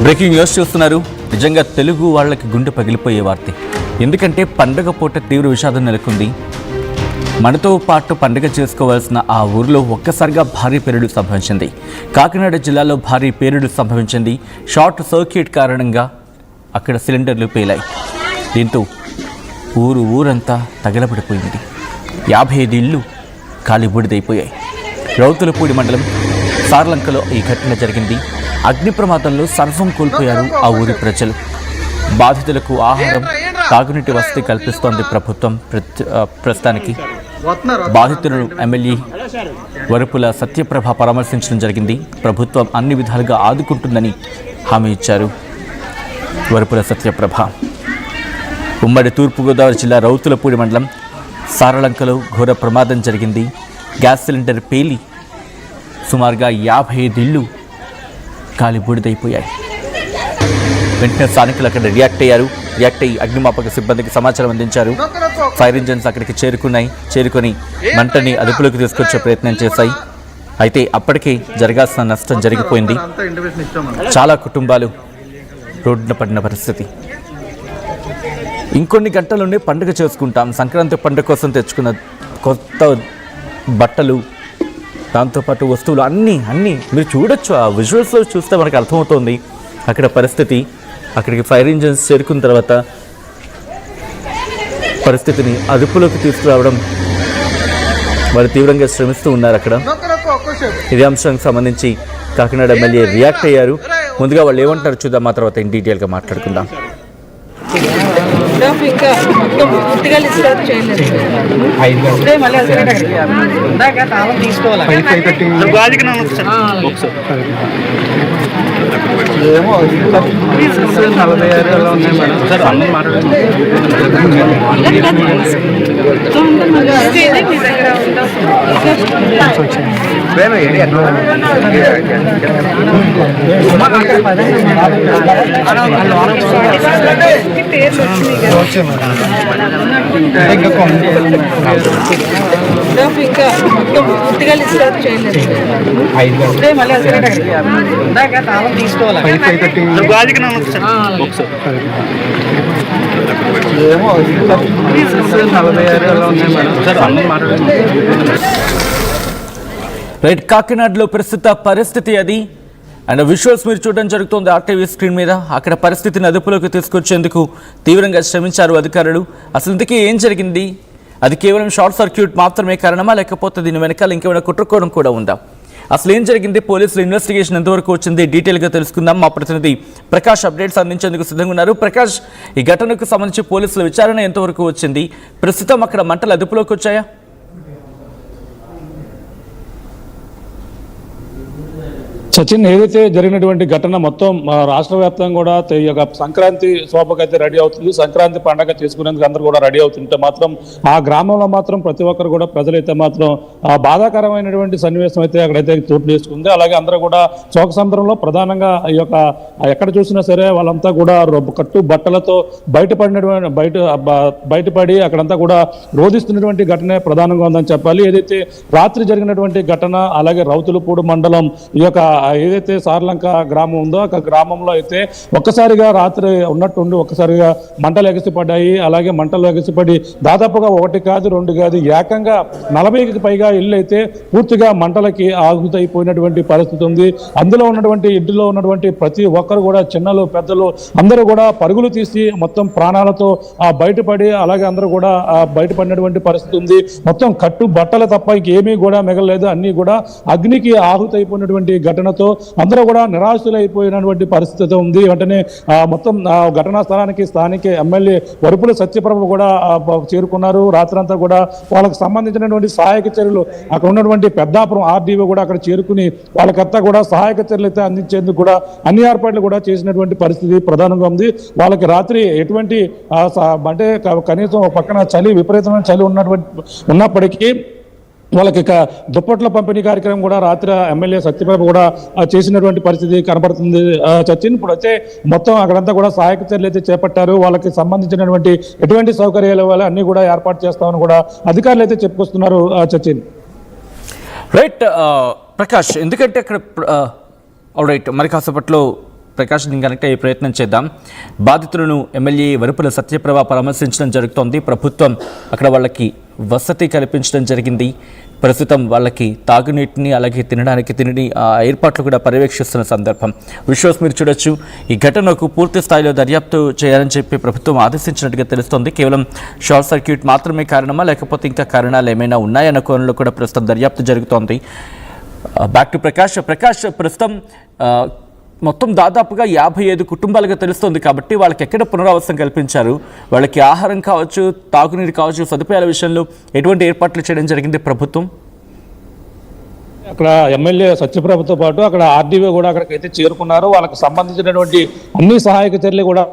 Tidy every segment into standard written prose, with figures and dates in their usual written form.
Breaking news చూస్తున్నారు. నిజంగా తెలుగు వాళ్ళకి గుండె పగిలిపోయే వార్త. ఎందుకంటే పండగ పూట తీవ్ర విషాదం నెలకొంది. మనతో పాటు పండుగ చేసుకోవాల్సిన ఆ ఊరిలో ఒక్కసారిగా భారీ పేలుడు సంభవించింది. కాకినాడ జిల్లాలో భారీ పేలుడు సంభవించింది. షార్ట్ సర్క్యూట్ కారణంగా అక్కడ సిలిండర్లు పేలాయి. దీంతో ఊరంతా తగలబడిపోయింది. 55 ఇళ్ళు కాలిబూడిదైపోయాయి. రౌతులపూడి మండలం సార్లంకలో ఈ ఘటన జరిగింది. అగ్ని ప్రమాదంలో సర్వం కోల్పోయారు ఆ ఊరి ప్రజలు. బాధితులకు ఆహారం, తాగునీటి వసతి కల్పిస్తోంది ప్రభుత్వం. ప్రస్తుతానికి బాధితులను ఎమ్మెల్యే వరుపుల సత్యప్రభ పరామర్శించడం జరిగింది. ప్రభుత్వం అన్ని విధాలుగా ఆదుకుంటుందని హామీ ఇచ్చారు వరుపుల సత్యప్రభ. ఉమ్మడి తూర్పుగోదావరి జిల్లా రౌతులపూడి మండలం సారలంకలో ఘోర ప్రమాదం జరిగింది. గ్యాస్ సిలిండర్ పేలి సుమారుగా 55 ఇళ్ళు కాలిబూడిదైపోయాయి. వెంటనే స్థానికులు అక్కడ రియాక్ట్ అయ్యి అగ్నిమాపక సిబ్బందికి సమాచారం అందించారు. ఫైర్ ఇంజన్స్ అక్కడికి చేరుకొని మంటని అదుపులోకి తీసుకొచ్చే ప్రయత్నం చేశాయి. అయితే అప్పటికే జరగాల్సిన నష్టం జరిగిపోయింది. చాలా కుటుంబాలు రోడ్డున పడిన పరిస్థితి. ఇంకొన్ని గంటల్లోనే పండుగ చేసుకుంటాం. సంక్రాంతి పండుగ కోసం తెచ్చుకున్న కొత్త బట్టలు, దాంతోపాటు వస్తువులు అన్నీ మీరు చూడొచ్చు. ఆ విజువల్స్లో చూస్తే మనకు అర్థమవుతోంది అక్కడ పరిస్థితి. అక్కడికి ఫైర్ ఇంజన్స్ చేరుకున్న తర్వాత పరిస్థితిని అదుపులోకి తీసుకురావడం వారు తీవ్రంగా శ్రమిస్తూ ఉన్నారు అక్కడ. ఇదే అంశానికి సంబంధించి కాకినాడ ఎమ్మెల్యే రియాక్ట్ అయ్యారు. ముందుగా వాళ్ళు ఏమంటారు చూద్దాం, ఆ తర్వాత ఇన్ డీటెయిల్గా మాట్లాడుకుందాం. ఇంకా మొత్తం పూర్తిగా లిస్ట్ చేయలేదు. ఏమో 46 అలా ఉన్నాయి మేడం. సార్ అన్నీ ఇంకా మొత్తం పూర్తిగా లిస్ట్ చేయలేదు. ఏమో 46 అలా ఉన్నాయి మేడం. సార్ అన్నీ రైట్, కాకినాడలో ప్రస్తుత పరిస్థితి అది. అండ్ విజువల్స్ మీరు చూడడం జరుగుతుంది ఆర్టీవీ స్క్రీన్ మీద. అక్కడ పరిస్థితిని అదుపులోకి తీసుకొచ్చేందుకు తీవ్రంగా శ్రమించారు అధికారులు. అసలు ఇంతకీ ఏం జరిగింది? అది కేవలం షార్ట్ సర్క్యూట్ మాత్రమే కారణమా, లేకపోతే దీని వెనకాల ఇంకేమైనా కుట్రకోణం కూడా ఉందా? అసలు ఏం జరిగింది? పోలీసుల ఇన్వెస్టిగేషన్ ఎంతవరకు వచ్చింది? డీటెయిల్గా తెలుసుకుందాం. మా ప్రతినిధి ప్రకాష్ అప్డేట్స్ అందించేందుకు సిద్ధంగా ఉన్నారు. ప్రకాష్, ఈ ఘటనకు సంబంధించి పోలీసుల విచారణ ఎంతవరకు వచ్చింది? ప్రస్తుతం అక్కడ మంటలు అదుపులోకి వచ్చాయా? సచిన్, ఏదైతే జరిగినటువంటి ఘటన మొత్తం రాష్ట్ర వ్యాప్తంగా కూడా ఈ యొక్క సంక్రాంతి శోభకైతే రెడీ అవుతుంది. సంక్రాంతి పండగ చేసుకునేందుకు అందరూ కూడా రెడీ అవుతుంటే మాత్రం ఆ గ్రామంలో మాత్రం ప్రతి ఒక్కరు కూడా ప్రజలైతే మాత్రం బాధాకరమైనటువంటి సన్నివేశం అయితే అక్కడైతే చోటు చేసుకుంది. అలాగే అందరూ కూడా శోక సందర్భంలో ప్రధానంగా ఈ యొక్క ఎక్కడ చూసినా సరే వాళ్ళంతా కూడా కట్టు బట్టలతో బయటపడి అక్కడంతా కూడా రోధిస్తున్నటువంటి ఘటనే ప్రధానంగా ఉందని చెప్పాలి. ఏదైతే రాత్రి జరిగినటువంటి ఘటన, అలాగే రౌతులపూడి మండలం ఈ యొక్క ఏదైతే సార్లంక గ్రామం ఉందో ఆ గ్రామంలో అయితే ఒక్కసారిగా రాత్రి ఉన్నట్టుండి ఒక్కసారిగా మంటలు ఎగసిపడ్డాయి. అలాగే మంటలు ఎగసిపడి దాదాపుగా 1 కాదు 2 కాదు ఏకంగా 40కి పైగా ఇళ్ళు అయితే పూర్తిగా మంటలకి ఆగుతైపోయినటువంటి పరిస్థితి ఉంది. అందులో ఉన్నటువంటి ఇంటిలో ఉన్నటువంటి ప్రతి ఒక్కరు కూడా చిన్నలు పెద్దలు అందరూ కూడా పరుగులు తీసి మొత్తం ప్రాణాలతో బయటపడి అలాగే అందరూ కూడా బయటపడినటువంటి పరిస్థితి ఉంది. మొత్తం కట్టు బట్టలు తప్ప ఇంకేమీ కూడా మిగలలేదు. అన్నీ కూడా అగ్నికి ఆహుతైపోయినటువంటి ఘటనతో అందరూ కూడా నిరాశలైపోయినటువంటి పరిస్థితి ఉంది. వెంటనే మొత్తం ఘటనా స్థలానికి స్థానిక ఎమ్మెల్యే వరుపుల సత్యప్రభ కూడా చేరుకున్నారు. రాత్రంతా కూడా వాళ్ళకు సంబంధించినటువంటి సహాయక చర్యలు అక్కడ ఉన్నటువంటి పెద్దాపురం ఆర్డీఓ కూడా అక్కడ చేరుకుని వాళ్ళకంతా కూడా సహాయక చర్యలు అయితే అందించేందుకు కూడా అన్ని ఏర్పాట్లు కూడా చేసినటువంటి పరిస్థితి ప్రధానంగా ఉంది. వాళ్ళకి రాత్రి ఎటువంటి అంటే కనీసం పక్కన చలి, విపరీతమైన చలి ఉన్నప్పటికీ వాళ్ళకి దుప్పట్ల పంపిణీ కార్యక్రమం కూడా రాత్రి ఎమ్మెల్యే సత్యప్రభ కూడా చేసినటువంటి పరిస్థితి కనబడుతుంది. సచిన్, ఇప్పుడు వచ్చే మొత్తం అక్కడంతా కూడా సహాయక చర్యలు అయితే చేపట్టారు. వాళ్ళకి సంబంధించినటువంటి ఎటువంటి సౌకర్యాలు అన్ని కూడా ఏర్పాటు చేస్తామని కూడా అధికారులు అయితే చెప్పుకొస్తున్నారు. సచిన్, రైట్ ప్రకాష్, ఎందుకంటే అక్కడ రైట్ మరి కాసేపట్లో ప్రకాష్ కనెక్ట్ అయ్యే ప్రయత్నం చేద్దాం. బాధితులను ఎమ్మెల్యే వరుపుల సత్యప్రభ పరామర్శించడం జరుగుతోంది. ప్రభుత్వం అక్కడ వాళ్ళకి వసతి కల్పించడం జరిగింది. ప్రస్తుతం వాళ్ళకి తాగునీటిని అలాగే తినడానికి తిండి ఏర్పాట్లు కూడా పర్యవేక్షిస్తున్న సందర్భం. విశ్వాస్ మీరు చూడొచ్చు, ఈ ఘటనకు పూర్తి స్థాయిలో దర్యాప్తు చేయాలని చెప్పి ప్రభుత్వం ఆదేశించినట్టుగా తెలుస్తోంది. కేవలం షార్ట్ సర్క్యూట్ మాత్రమే కారణమా లేకపోతే ఇంకా కారణాలు ఏమైనా ఉన్నాయన్న కోణంలో కూడా ప్రస్తుతం దర్యాప్తు జరుగుతోంది. Back to Prakash. ప్రస్తుతం మొత్తం దాదాపుగా 55 కుటుంబాలుగా తెలుస్తుంది కాబట్టి వాళ్ళకి ఎక్కడ పునరావాసం కల్పించారు, వాళ్ళకి ఆహారం కావచ్చు, తాగునీరు కావచ్చు, సదుపాయాల విషయంలో ఎటువంటి ఏర్పాట్లు చేయడం జరిగింది ప్రభుత్వం? అక్కడ ఎమ్మెల్యే సత్యప్రభతో పాటు అక్కడ ఆర్డీఓ కూడా అక్కడికైతే చేరుకున్నారు. వాళ్ళకి సంబంధించినటువంటి అన్ని సహాయక చర్యలు కూడా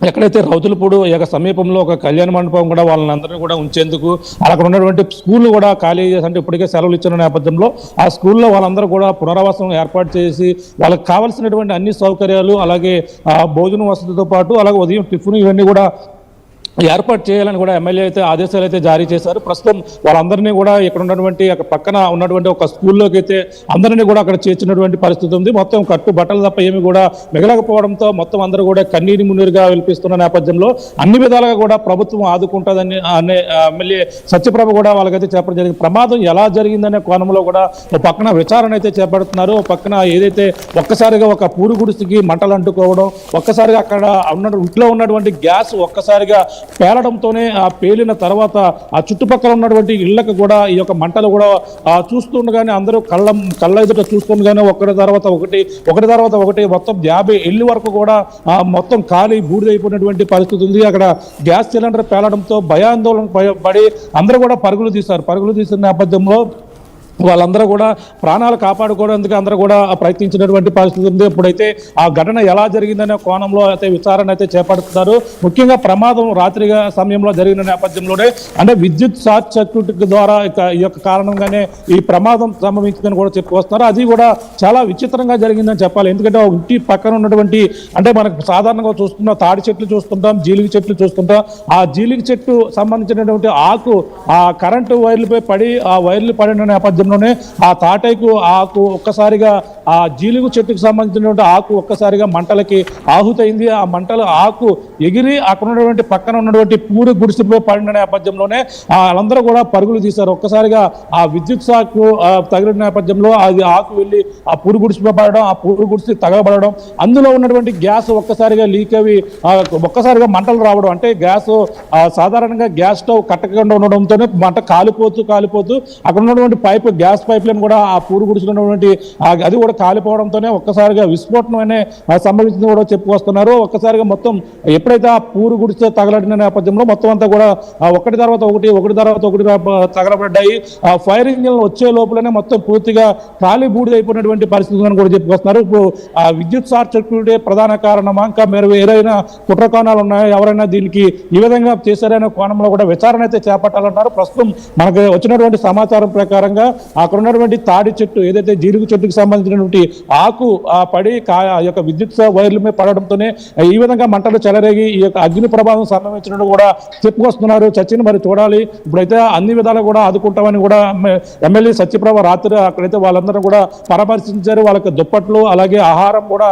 ఎక్కడైతే రౌతులపూడు సమీపంలో ఒక కళ్యాణ మండపం కూడా వాళ్ళందరినీ కూడా ఉంచేందుకు అక్కడ ఉన్నటువంటి స్కూల్ కూడా ఖాళీ చేసి, అంటే ఇప్పటికే సెలవులు ఇచ్చిన నేపథ్యంలో ఆ స్కూల్లో వాళ్ళందరూ కూడా పునరావాసం ఏర్పాటు చేసి వాళ్ళకి కావాల్సినటువంటి అన్ని సౌకర్యాలు అలాగే భోజనం వసతితో పాటు అలాగే ఉదయం టిఫిన్ ఇవన్నీ కూడా ఏర్పాటు చేయాలని కూడా ఎమ్మెల్యే అయితే ఆదేశాలు అయితే జారీ చేశారు. ప్రస్తుతం వాళ్ళందరినీ కూడా ఇక్కడ ఉన్నటువంటి అక్కడ పక్కన ఉన్నటువంటి ఒక స్కూల్లోకి అయితే అందరినీ కూడా అక్కడ చేర్చినటువంటి పరిస్థితి ఉంది. మొత్తం కట్టు బట్టలు తప్ప ఏమి కూడా మిగలకపోవడంతో మొత్తం అందరూ కూడా కన్నీరు మున్నీరుగా విలిపిస్తున్న నేపథ్యంలో అన్ని విధాలుగా కూడా ప్రభుత్వం ఆదుకుంటుందని అనే ఎమ్మెల్యే సత్యప్రభ కూడా వాళ్ళకైతే చెప్పడం జరిగింది. ప్రమాదం ఎలా జరిగిందనే కోణంలో కూడా ఒక పక్కన విచారణ అయితే చేపడుతున్నారు. ఒక పక్కన ఏదైతే ఒక్కసారిగా ఒక పూరు గుడిసికి మంటలు అంటుకోవడం, ఒక్కసారిగా అక్కడ ఇంట్లో ఉన్నటువంటి గ్యాస్ ఒక్కసారిగా పేలడంతోనే ఆ పేలిన తర్వాత ఆ చుట్టుపక్కల ఉన్నటువంటి ఇళ్లకు కూడా ఈ యొక్క మంటలు కూడా చూస్తుండగానే అందరూ కళ్ళ ఎదుట చూస్తుండగానే ఒకటి తర్వాత ఒకటి మొత్తం 50 ఇళ్ళు వరకు కూడా మొత్తం ఖాళీ బూడిదైపోయినటువంటి పరిస్థితి ఉంది. అక్కడ గ్యాస్ సిలిండర్ పేలడంతో భయాందోళన పడి అందరూ కూడా పరుగులు తీసిన నేపథ్యంలో వాళ్ళందరూ కూడా ప్రాణాలు కాపాడుకోవడానికి అందరూ కూడా ప్రయత్నించినటువంటి పరిస్థితి ఉంది. ఇప్పుడైతే ఆ ఘటన ఎలా జరిగిందనే కోణంలో అయితే విచారణ అయితే చేపడుతున్నారు. ముఖ్యంగా ప్రమాదం రాత్రిగా సమయంలో జరిగిన నేపథ్యంలోనే అంటే విద్యుత్ షార్ట్ సర్క్యూట్ ద్వారా ఈ యొక్క కారణంగానే ఈ ప్రమాదం సంభవించిందని కూడా చెప్పుకొస్తున్నారు. అది కూడా చాలా విచిత్రంగా జరిగిందని చెప్పాలి. ఎందుకంటే ఇంటి పక్కన ఉన్నటువంటి అంటే మనకు సాధారణంగా చూస్తున్న తాడి చెట్లు చూస్తుంటాం, జీలిగి చెట్లు చూస్తుంటాం. ఆ జీలిగి చెట్టు సంబంధించినటువంటి ఆకు ఆ కరెంటు వైర్లపై పడి ఆ వైర్లు పడిన నేపథ్యం ఆ తాటైకు ఆకు ఒక్కసారిగా ఆ జీలుగు చెట్టుకు సంబంధించినటువంటి ఆకు ఒక్కసారిగా మంటలకి ఆహుతైంది. ఆ మంటల ఆకు ఎగిరి అక్కడ ఉన్నటువంటి పక్కన ఉన్నటువంటి పూరి గుడిసిపై పడిన నేపథ్యంలోనే వాళ్ళందరూ కూడా పరుగులు తీశారు. ఒక్కసారిగా ఆ విద్యుత్ షాక్ తగిలిన నేపథ్యంలో అది ఆకు వెళ్ళి ఆ పూరి గుడిసిపై పడడం, ఆ పూరి గుడిసి తగలబడడం, అందులో ఉన్నటువంటి గ్యాస్ ఒక్కసారిగా లీక్ అవి ఒక్కసారిగా మంటలు రావడం. అంటే గ్యాస్ సాధారణంగా గ్యాస్ స్టవ్ కట్టకుండా ఉండడంతోనే మంట కాలిపోతూ అక్కడ ఉన్నటువంటి గ్యాస్ పైప్ లైన్ కూడా ఆ పూరు గుడిసినటువంటి అది కూడా కాలిపోవడంతోనే ఒక్కసారిగా విస్ఫోటనం అనే సంభవించింది కూడా చెప్పుకొస్తున్నారు. ఒక్కసారిగా మొత్తం ఎప్పుడైతే ఆ పూరు గుడితో తగలడిన నేపథ్యంలో మొత్తం అంతా కూడా ఒకటి తర్వాత ఒకటి తగలబడ్డాయి. ఆ ఫైర్ ఇంజిన్ వచ్చే లోపలనే మొత్తం పూర్తిగా ఖాళీ బూడిదైపోయినటువంటి పరిస్థితి అని కూడా చెప్పుకొస్తున్నారు. ఇప్పుడు ఆ విద్యుత్ షార్ట్ సర్క్యూట్ ప్రధాన కారణమా, ఇంకా మీరు ఏదైనా కుట్ర కోణాలు ఉన్నాయో, ఎవరైనా దీనికి ఈ విధంగా చేశారనే కోణంలో కూడా విచారణ అయితే చేపట్టాలన్నారు. ప్రస్తుతం మనకు వచ్చినటువంటి సమాచారం ప్రకారంగా అక్కడ ఉన్నటువంటి తాడి చెట్టు ఏదైతే జీలుగు చెట్టుకు సంబంధించినటువంటి ఆకు పడి ఆ యొక్క విద్యుత్ వైర్ల మీద పడడంతోనే ఈ విధంగా మంటలు చెలరేగి ఈ యొక్క అగ్ని ప్రమాదం సంభవించినట్టు కూడా చెప్పుకొస్తున్నారు. చర్చని మరి చూడాలి. ఇప్పుడైతే అన్ని విధాలు కూడా ఆదుకుంటామని కూడా ఎమ్మెల్యే సత్యప్రభ రాత్రి అక్కడైతే వాళ్ళందరూ కూడా పరామర్శించారు. వాళ్ళకి దుప్పట్లు అలాగే ఆహారం కూడా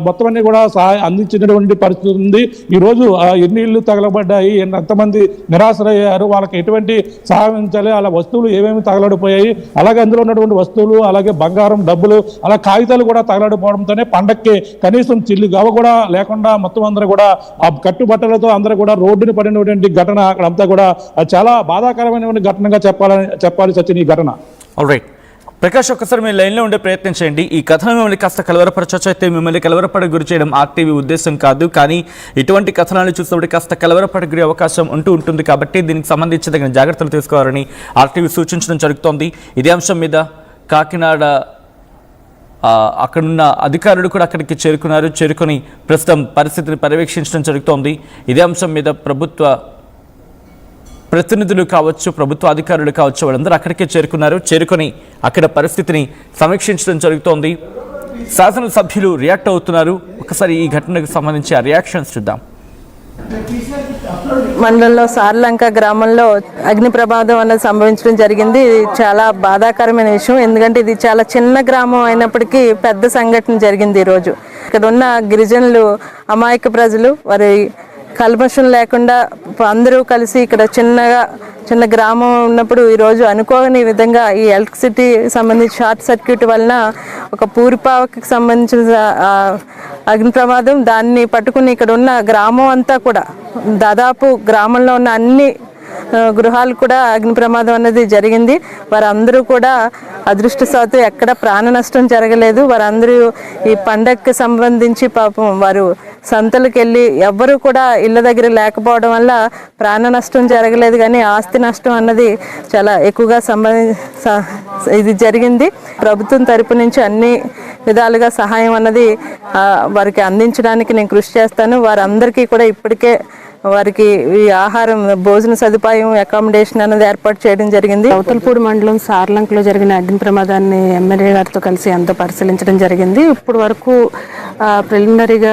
మొత్తం అన్ని కూడా సహాయం అందించినటువంటి పరిస్థితి ఉంది. ఈ రోజు ఎన్ని ఇళ్ళు తగలబడ్డాయి, ఎంతమంది నిరాశరయ్యారు, వాళ్ళకి ఎటువంటి సహాయించాలి, అలా వస్తువులు ఏమేమి తగలడిపోయాయి, అలాగే అందులో ఉన్నటువంటి వస్తువులు అలాగే బంగారం డబ్బులు అలా కాగితాలు కూడా తగలడిపోవడంతోనే పండక్కి కనీసం చిల్లు గవ కూడా లేకుండా మొత్తం అందరూ కూడా ఆ కట్టుబట్టలతో అందరూ కూడా రోడ్డుని పడినటువంటి ఘటన అక్కడంతా కూడా చాలా బాధాకరమైనటువంటి ఘటనగా చెప్పాలి సచిన్ ఈ ఘటన. ఆల్రైట్ ప్రకాష్, ఒక్కసారి మీరు లైన్లో ఉండే ప్రయత్నం చేయండి. ఈ కథనం మిమ్మల్ని కాస్త కలవరపరచొచ్చు, అయితే మిమ్మల్ని కలవరపడకు గురి చేయడం ఆర్టీవీ ఉద్దేశం కాదు. కానీ ఇటువంటి కథనాలు చూసినప్పుడు కాస్త కలవరపడకు గురి అవకాశం ఉంటుంది కాబట్టి దీనికి సంబంధించి తగిన జాగ్రత్తలు తీసుకోవాలని ఆర్టీవీ సూచించడం జరుగుతోంది. ఇదే అంశం మీద కాకినాడ అక్కడున్న అధికారులు కూడా అక్కడికి చేరుకొని ప్రస్తుతం పరిస్థితిని పర్యవేక్షించడం జరుగుతోంది. ఇదే అంశం మీద ప్రభుత్వ ప్రతినిధులు కావచ్చు, ప్రభుత్వ అధికారులు కావచ్చు, వాళ్ళందరూ అక్కడికే చేరుకొని అక్కడ పరిస్థితిని సమీక్షించడం జరుగుతోంది. శాసనసభ్యులు రియాక్ట్ అవుతున్నారు. ఒకసారి ఈ ఘటనకు సంబంధించి ఆ రియాక్షన్స్ చూద్దాం. మండలంలో సార్లంక గ్రామంలో అగ్ని ప్రమాదం అనేది సంభవించడం జరిగింది. ఇది చాలా బాధాకరమైన విషయం. ఎందుకంటే ఇది చాలా చిన్న గ్రామం అయినప్పటికీ పెద్ద సంఘటన జరిగింది ఈరోజు. ఇక్కడ ఉన్న గిరిజనులు అమాయక ప్రజలు వారి కల్మషం లేకుండా అందరూ కలిసి ఇక్కడ చిన్న గ్రామం ఉన్నప్పుడు ఈరోజు అనుకోని విధంగా ఈ ఎలక్ట్రిసిటీ సంబంధించి షార్ట్ సర్క్యూట్ వలన ఒక పూరిపావకి సంబంధించిన అగ్ని ప్రమాదం, దాన్ని పట్టుకుని ఇక్కడ ఉన్న గ్రామం అంతా కూడా దాదాపు గ్రామంలో ఉన్న అన్ని గృహాలు కూడా అగ్ని ప్రమాదం అనేది జరిగింది. వారందరూ కూడా అదృష్టవశాత్తు ఎక్కడ ప్రాణ నష్టం జరగలేదు. వారందరూ ఈ పండగకి సంబంధించి పాపం వారు సంతలకు వెళ్ళి ఎవ్వరూ కూడా ఇళ్ళ దగ్గర లేకపోవడం వల్ల ప్రాణ నష్టం జరగలేదు, కానీ ఆస్తి నష్టం అన్నది చాలా ఎక్కువగా ఇది జరిగింది. ప్రభుత్వం తరపు నుంచి అన్ని విధాలుగా సహాయం అన్నది వారికి అందించడానికి నేను కృషి చేస్తాను. వారందరికీ కూడా ఇప్పటికే వారికి ఈ ఆహారం, భోజన సదుపాయం, అకామిడేషన్ అనేది ఏర్పాటు చేయడం జరిగింది. అవతలపూడి మండలం సార్లంకలో జరిగిన అగ్ని ప్రమాదాన్ని ఎమ్మెల్యే గారితో కలిసి అంతా పరిశీలించడం జరిగింది. ఇప్పుడు వరకు ప్రిలిమినరీగా